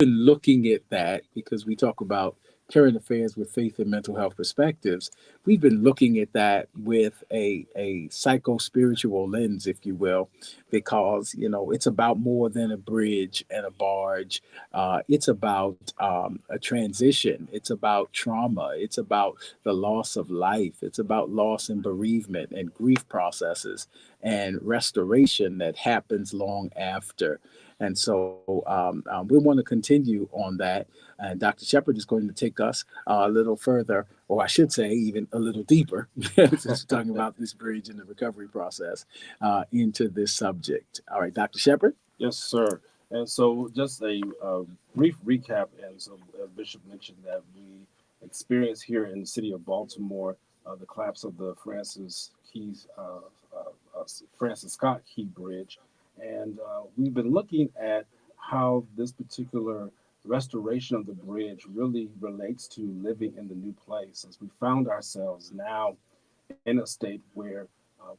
been looking at that because we talk about current affairs with faith and mental health perspectives. We've been looking at that with a psycho spiritual lens, if you will, because it's about more than a bridge and a barge. It's about a transition. It's about trauma. It's about the loss of life. It's about loss and bereavement and grief processes and restoration that happens long after. And so we want to continue on that. And Dr. Shepard is going to take us a little further, or I should say, even a little deeper, since we're talking about this bridge and the recovery process, into this subject. All right, Dr. Shepard? Yes, sir. And so, just a brief recap. And so, as Bishop mentioned, that we experienced here in the city of Baltimore the collapse of the Francis Scott Key Bridge, and we've been looking at how this particular restoration of the bridge really relates to living in the new place, as we found ourselves now in a state where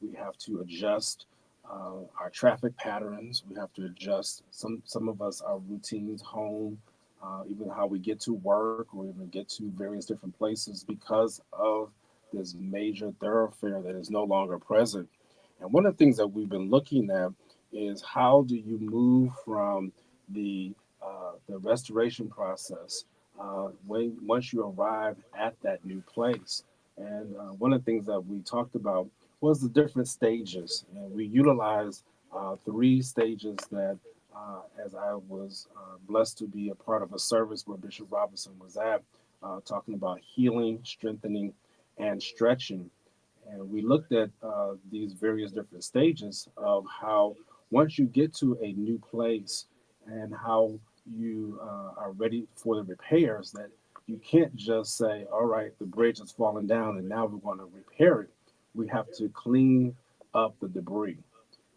we have to adjust our traffic patterns. We have to adjust some of us our routines home, even how we get to work or even get to various different places because of this major thoroughfare that is no longer present. And one of the things that we've been looking at is how do you move from the restoration process when once you arrive at that new place. And one of the things that we talked about was the different stages. And we utilized three stages that, as I was blessed to be a part of a service where Bishop Robinson was at, talking about healing, strengthening, and stretching. And we looked at these various different stages of how once you get to a new place and how you are ready for the repairs, that you can't just say, all right, the bridge has fallen down and now we're going to repair it. We have to clean up the debris.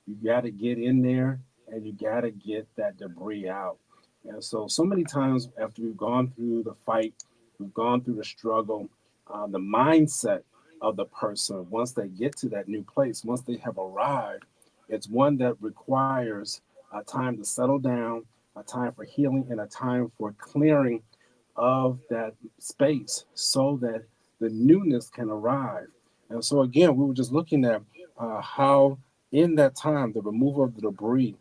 You got to get in there and you got to get that debris out. And so many times after we've gone through the fight, we've gone through the struggle, the mindset of the person, once they get to that new place, once they have arrived, it's one that requires a time to settle down, a time for healing, and a time for clearing of that space so that the newness can arrive. And so, again, we were just looking at how, in that time, the removal of the debris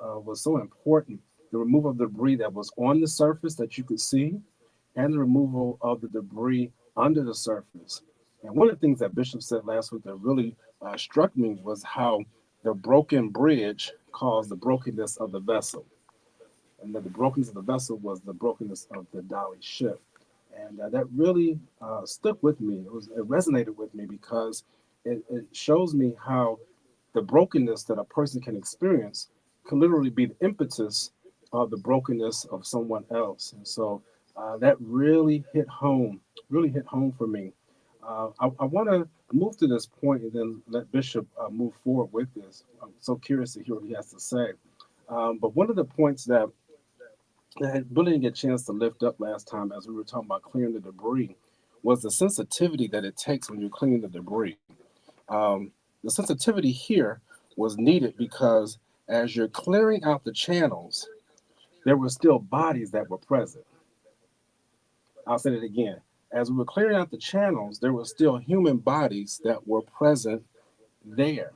was so important. The removal of the debris that was on the surface that you could see, and the removal of the debris under the surface. And one of the things that Bishop said last week that really struck me was how the broken bridge caused the brokenness of the vessel, and that the brokenness of the vessel was the brokenness of the Dolly ship. And that really stuck with me. It resonated with me because it shows me how the brokenness that a person can experience can literally be the impetus of the brokenness of someone else. And so that really hit home for me. I want to move to this point and then let Bishop move forward with this. I'm so curious to hear what he has to say. But one of the points that I really didn't get a chance to lift up last time as we were talking about clearing the debris was the sensitivity that it takes when you're cleaning the debris. The sensitivity here was needed because as you're clearing out the channels, there were still bodies that were present. I'll say it again. As we were clearing out the channels, there were still human bodies that were present there.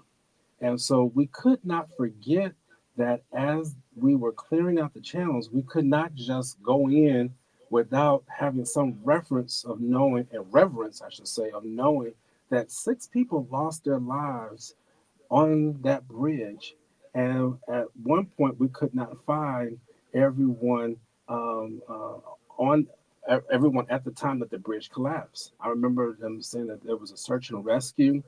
And so we could not forget that as we were clearing out the channels, we could not just go in without having some reference of knowing, and reverence, I should say, of knowing that six people lost their lives on that bridge. And at one point, we could not find everyone on everyone at the time that the bridge collapsed. I remember them saying that there was a search and rescue,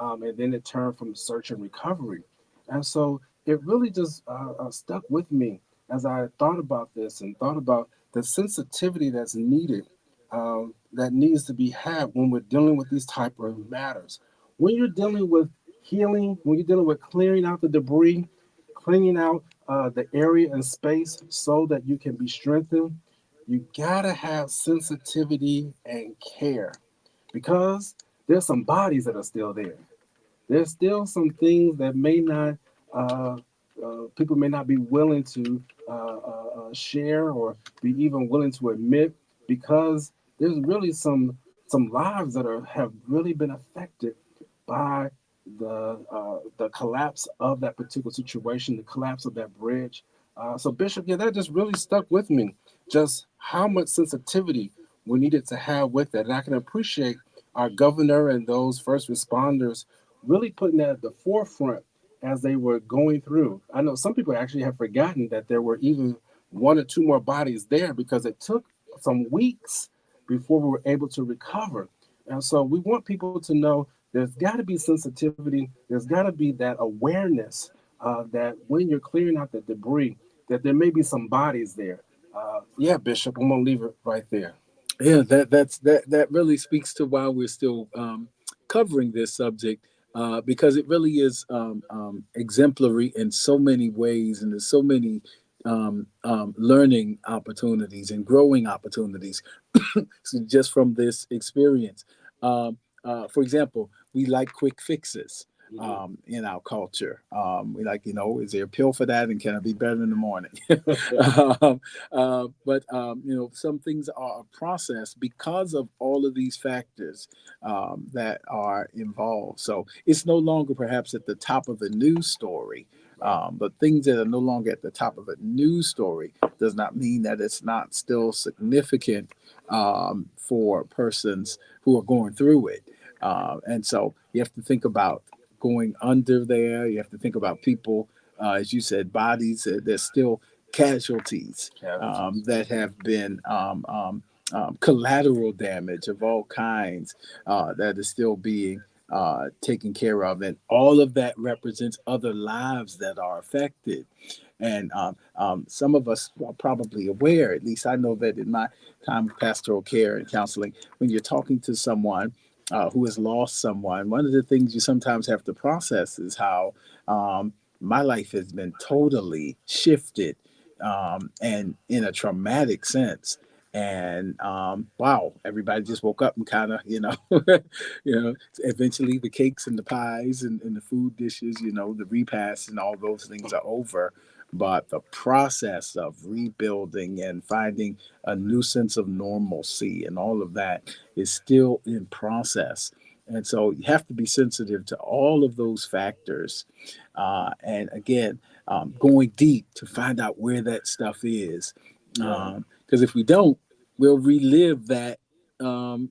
and then it turned from search and recovery. And so it really just stuck with me as I thought about this and thought about the sensitivity that's needed, that needs to be had when we're dealing with these type of matters. When you're dealing with healing, when you're dealing with clearing out the debris, cleaning out the area and space so that you can be strengthened, you gotta have sensitivity and care because there's some bodies that are still there. There's still some things that may not uh, people may not be willing to share or be even willing to admit, because there's really some lives that have really been affected by the collapse of that particular situation, the collapse of that bridge. So Bishop, yeah, that just really stuck with me. Just how much sensitivity we needed to have with that, and I can appreciate our governor and those first responders really putting that at the forefront as they were going through. I know some people actually have forgotten that there were even one or two more bodies there, because it took some weeks before we were able to recover. And so we want people to know there's got to be sensitivity, there's got to be that awareness that when you're clearing out the debris, that there may be some bodies there. Yeah, Bishop, I'm going to leave it right there. Yeah, that really speaks to why we're still covering this subject, because it really is exemplary in so many ways, and there's so many learning opportunities and growing opportunities so just from this experience. For example, we like quick fixes Mhm. in our culture. We like, is there a pill for that, and can I be better in the morning? But some things are a process because of all of these factors that are involved. So it's no longer perhaps at the top of the news story. Right. But things that are no longer at the top of a news story does not mean that it's not still significant for persons who are going through it. And so you have to think about going under there. You have to think about people, as you said, bodies. There's still casualties Casualties. that have been collateral damage of all kinds that is still being taken care of. And all of that represents other lives that are affected. And some of us are probably aware, at least I know that in my time of pastoral care and counseling, when you're talking to someone who has lost someone, one of the things you sometimes have to process is how my life has been totally shifted and in a traumatic sense. And wow, everybody just woke up and kind of, eventually the cakes and the pies and the food dishes, the repasts and all those things are over. But the process of rebuilding and finding a new sense of normalcy and all of that is still in process. And so you have to be sensitive to all of those factors. And again, going deep to find out where that stuff is. Right. Because if we don't, we'll relive that. And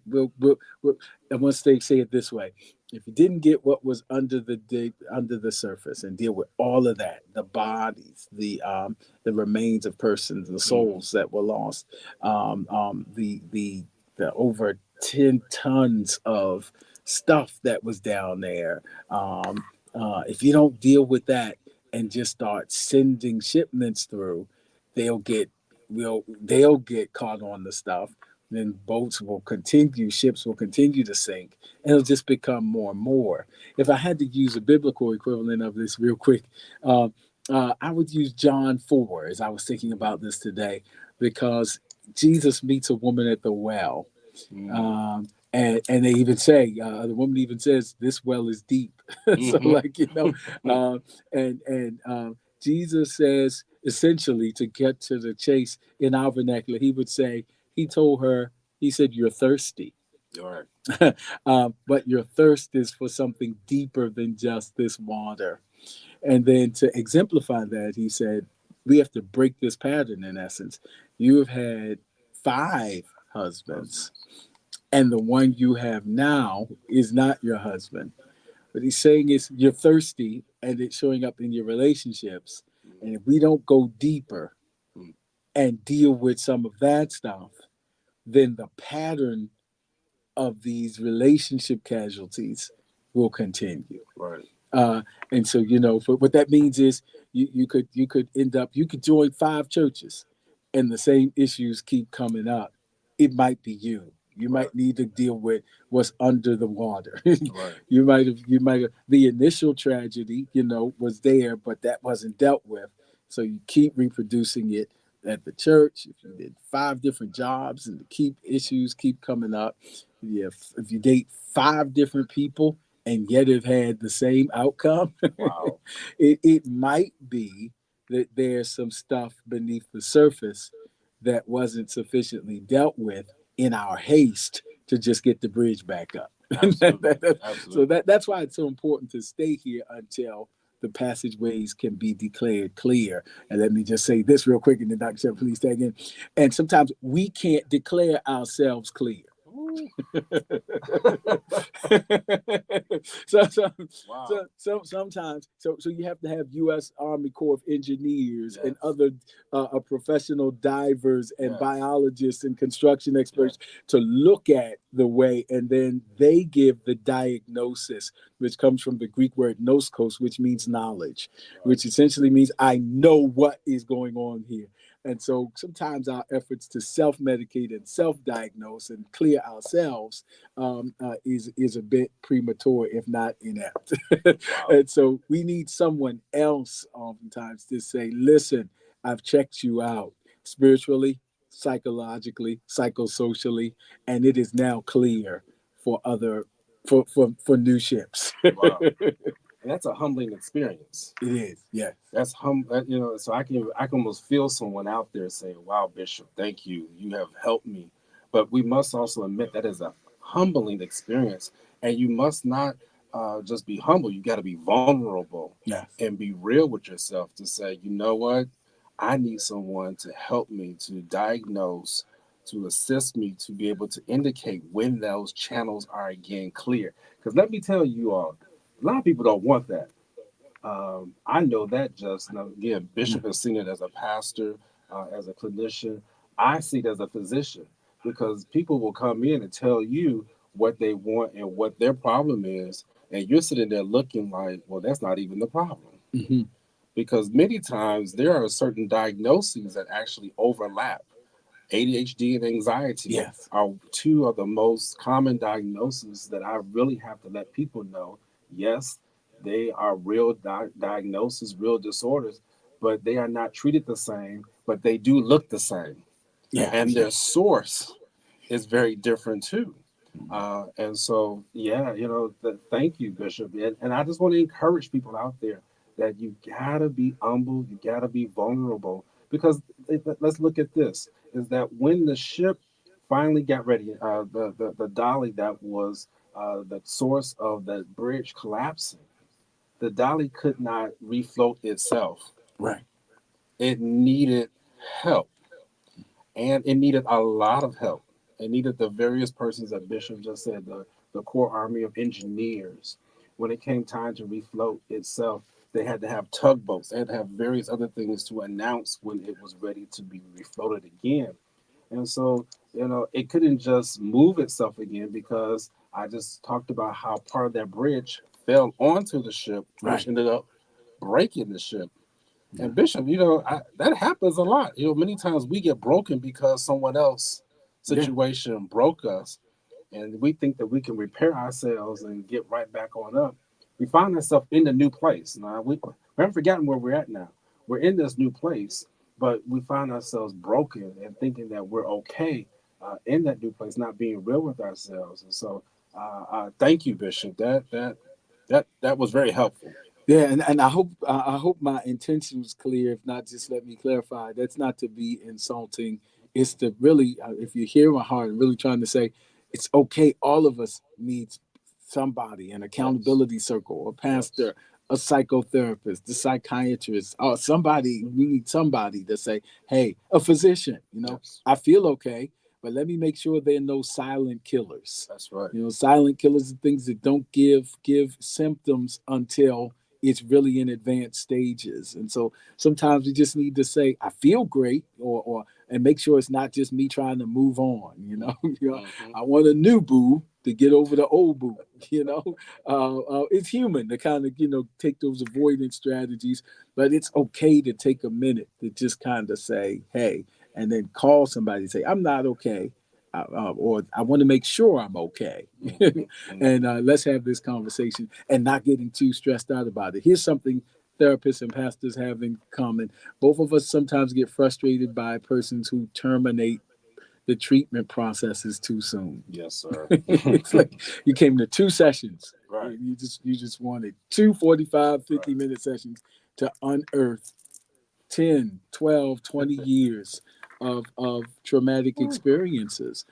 once they say it this way, if you didn't get what was under the surface and deal with all of that, the bodies, the remains of persons, the Mm. souls that were lost, the over 10 tons of stuff that was down there. If you don't deal with that and just start sending shipments through, they'll get they'll get caught on the stuff. Then boats will continue, ships will continue to sink, and it'll just become more and more. If I had to use a biblical equivalent of this real quick, uh, I would use John 4 as I was thinking about this today, because Jesus meets a woman at the well. Mm. And they even say, the woman even says, this well is deep. So Hmm. like, and Jesus says, essentially, to get to the chase in our vernacular, he would say, he told her, he said, you're thirsty. All right. But your thirst is for something deeper than just this water. And then to exemplify that, he said, we have to break this pattern in essence. You have had 5 husbands, Husbands. and the one you have now is not your husband. What he's saying is you're thirsty, and it's showing up in your relationships. And if we don't go deeper Mm. and deal with some of that stuff, then the pattern of these relationship casualties will continue. Right. Uh, and so, what that means is you could end up, you could join 5 churches, and the same issues keep coming up. It might be you. You Right. might need to deal with what's under the water. Right. You might have the initial tragedy, was there, but that wasn't dealt with. So you keep reproducing it at the church. If you did 5 different jobs and the keep issues keep coming up, if you date 5 different people and yet have had the same outcome. Wow. It might be that there's some stuff beneath the surface that wasn't sufficiently dealt with in our haste to just get the bridge back up. Absolutely. So Absolutely. that's why it's so important to stay here until the passageways can be declared clear. And let me just say this real quick, and then Dr. Shepard, please tag in. And sometimes we can't declare ourselves clear. Ooh. so, so, Wow. sometimes so you have to have U.S. Army Corps of Engineers and Yes. other professional divers and Yes. biologists and construction Yes. experts to look at the way, and then they give the diagnosis, which comes from the Greek word noskos, which means knowledge, Right. which essentially means I know what is going on here. And so sometimes our efforts to self-medicate and self-diagnose and clear ourselves is a bit premature, if not inept. Wow. And so we need someone else oftentimes to say, "Listen, I've checked you out spiritually, psychologically, psychosocially, and it is now clear for other for new ships." Wow. It And that's a humbling experience. is, yes. That's you know, so I can almost feel someone out there saying, "Wow, Bishop, thank you. You have helped me." But we must also admit that is a humbling experience, and you must not just be humble. You got to be vulnerable Yes. and be real with yourself to say, you know what, I need someone to help me to diagnose, to assist me to be able to indicate when those channels are again clear. Because let me tell you all, a lot of people don't want that. I know that just now, again, Yeah. Bishop has seen it as a pastor, as a clinician. I see it as a physician because people will come in and tell you what they want and what their problem is, and you're sitting there looking like, well, that's not even the problem. Mm-hmm. Because many times there are certain diagnoses that actually overlap. ADHD and anxiety Yes. are two of the most common diagnoses that I really have to let people know. Yes, they are real diagnoses, real disorders, but they are not treated the same, but they do look the same. Yeah. And Yeah. their source is very different too. And so, yeah, thank you, Bishop. And I just want to encourage people out there that you gotta be humble, you gotta be vulnerable, because let's look at this: is that when the ship finally got ready, the dolly that was the source of the bridge collapsing, the dolly could not refloat itself. Right. It needed help, and it needed a lot of help. It needed the various persons that Bishop just said, the core army of engineers. When it came time to refloat itself, they had to have tugboats. They had to have various other things to announce when it was ready to be refloated again. And so, it couldn't just move itself again because I just talked about how part of that bridge fell onto the ship, which Right. ended up breaking the ship. Yeah. And Bishop, that happens a lot. Many times we get broken because someone else Yeah. situation broke us, and we think that we can repair ourselves and get right back on up. We find ourselves in the new place. Now we haven't forgotten where we're at now. We're in this new place, but we find ourselves broken and thinking that we're okay in that new place, not being real with ourselves. And so, thank you, Bishop. That was very helpful. Yeah, and I hope my intention was clear. If not, just let me clarify. That's not to be insulting. It's to really, if you hear my heart, I'm really trying to say, it's okay. All of us needs somebody, an Yes, accountability circle, a yes, pastor, a psychotherapist, the psychiatrist, or somebody. We need somebody to say, hey, a physician. yes. I feel okay, but let me make sure there are no silent killers. That's right. Silent killers are things that don't give symptoms until it's really in advanced stages. And so sometimes we just need to say, I feel great, or and make sure it's not just me trying to move on. Mm-hmm. I want a new boo to get over the old boo. It's human to kind of take those avoidance strategies, but it's okay to take a minute to just kind of say, hey, and then call somebody and say, I'm not okay. Or I want to make sure I'm okay. Mm-hmm. And Mm-hmm. let's have this conversation and not getting too stressed out about it. Here's something therapists and pastors have in common. Both of us sometimes get frustrated by persons who terminate the treatment process is too soon. Yes, sir. It's like you came to two sessions. Right. You just wanted two 45, Right. 50-minute sessions to unearth 10, 12, 20 years of traumatic experiences.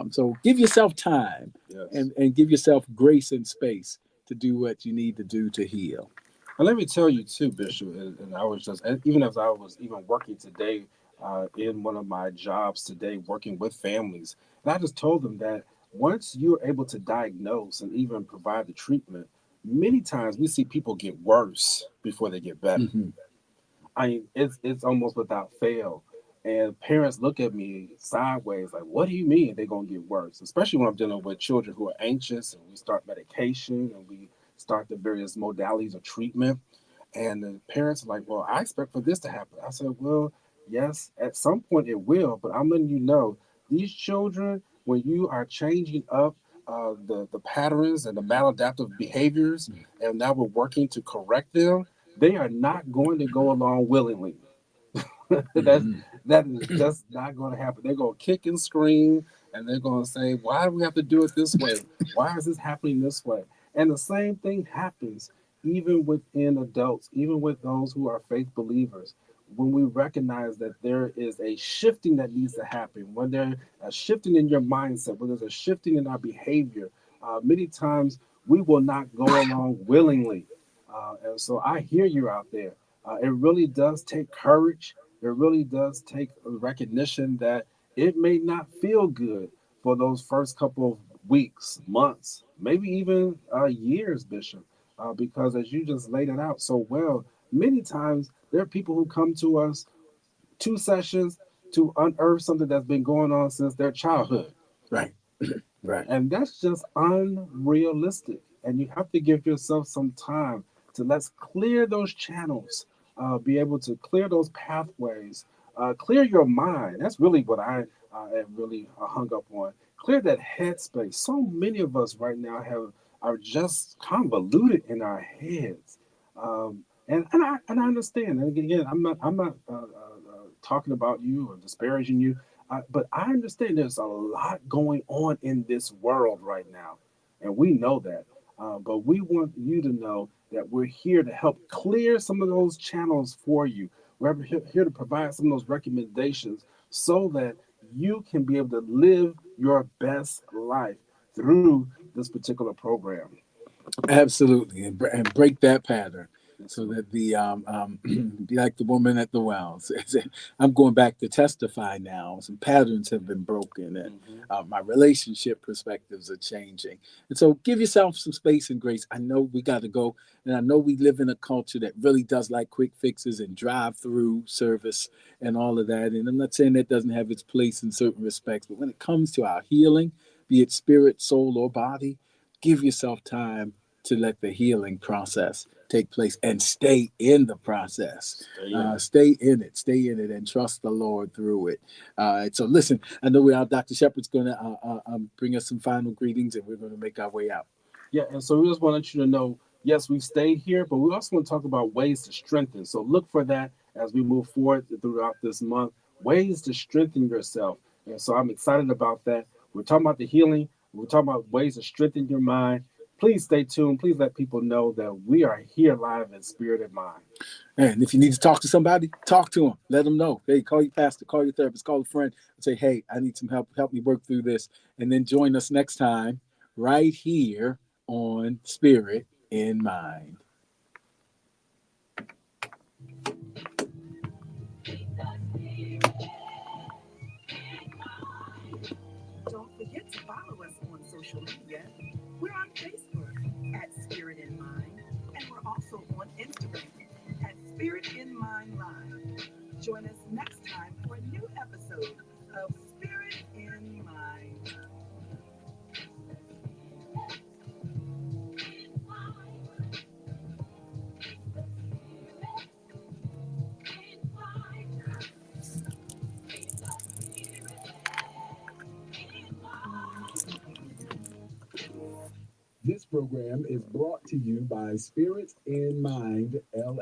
So give yourself time Yes. and give yourself grace and space to do what you need to do to heal. And let me tell you too, Bishop, and I was just, and even as I was even working today in one of my jobs today, working with families, and I just told them that once you're able to diagnose and even provide the treatment, many times we see people get worse before they get better. Mhm. I mean, it's almost without fail. And parents look at me sideways, like, "What do you mean they're gonna get worse?" Especially when I'm dealing with children who are anxious, and we start medication, and we start the various modalities of treatment. And the parents are like, "Well, I expect for this to happen." I said, "Well, yes, at some point it will, but I'm letting you know, these children, when you are changing up the patterns and the maladaptive behaviors, and now we're working to correct them, they are not going to go along willingly." That's Mhm. that is just not going to happen. They're going to kick and scream, and they're going to say, "Why do we have to do it this way? Why is this happening this way?" And the same thing happens even within adults, even with those who are faith believers. When we recognize that there is a shifting that needs to happen, when there's a shifting in your mindset, when there's a shifting in our behavior, many times we will not go along willingly. And so I hear you out there. It really does take courage. It really does take a recognition that it may not feel good for those first couple of weeks, months, maybe even years, Bishop, because as you just laid it out so well, many times there are people who come to us 2 sessions to unearth something that's been going on since their childhood. Right. Right. And that's just unrealistic. And you have to give yourself some time to let's clear those channels, be able to clear those pathways, clear your mind. That's really what I am really hung up on. Clear that headspace. So many of us right now have are just convoluted in our heads. And I understand. And again, I'm not talking about you or disparaging you, but I understand there's a lot going on in this world right now, and we know that. But we want you to know that we're here to help clear some of those channels for you. We're here to provide some of those recommendations so that you can be able to live your best life through this particular program. Absolutely, and break that pattern Yes, so sir. that be like the woman at the well. I'm going back to testify now. Some patterns have been broken, and Hmm. my relationship perspectives are changing. And so, give yourself some space and grace. I know we got to go, and I know we live in a culture that really does like quick fixes and drive-through service and all of that. And I'm not saying that doesn't have its place in certain respects, but when it comes to our healing, be it spirit, soul, or body, give yourself time to let the healing process take place and stay in the process. Stay in it. Stay in it, and trust the Lord through it. So, listen, I know Dr. Shepherd's going to bring us some final greetings, and we're going to make our way out. Yeah, and so we just want to let you to know, yes, we've stayed here, but we also want to talk about ways to strengthen. So look for that as we move forward throughout this month, ways to strengthen yourself. And so I'm excited about that. We're talking about the healing. We're talking about ways to strengthen your mind. Please stay tuned. Please let people know that we are here live in spirit and mind. And if you need to talk to somebody, talk to them. Let them know. Hey, call your pastor, call your therapist, call a friend, and say, hey, I need some help. Help me work through this. And then join us next time right here on Spirit in Mind. Don't forget to follow us on social media. We're on Facebook at Spirit in Mind, and we're also on Instagram at Spirit in Mind Live. Join us next time for a new episode of Spirit in Mind. This program is brought to you by Spirit in Mind LLC.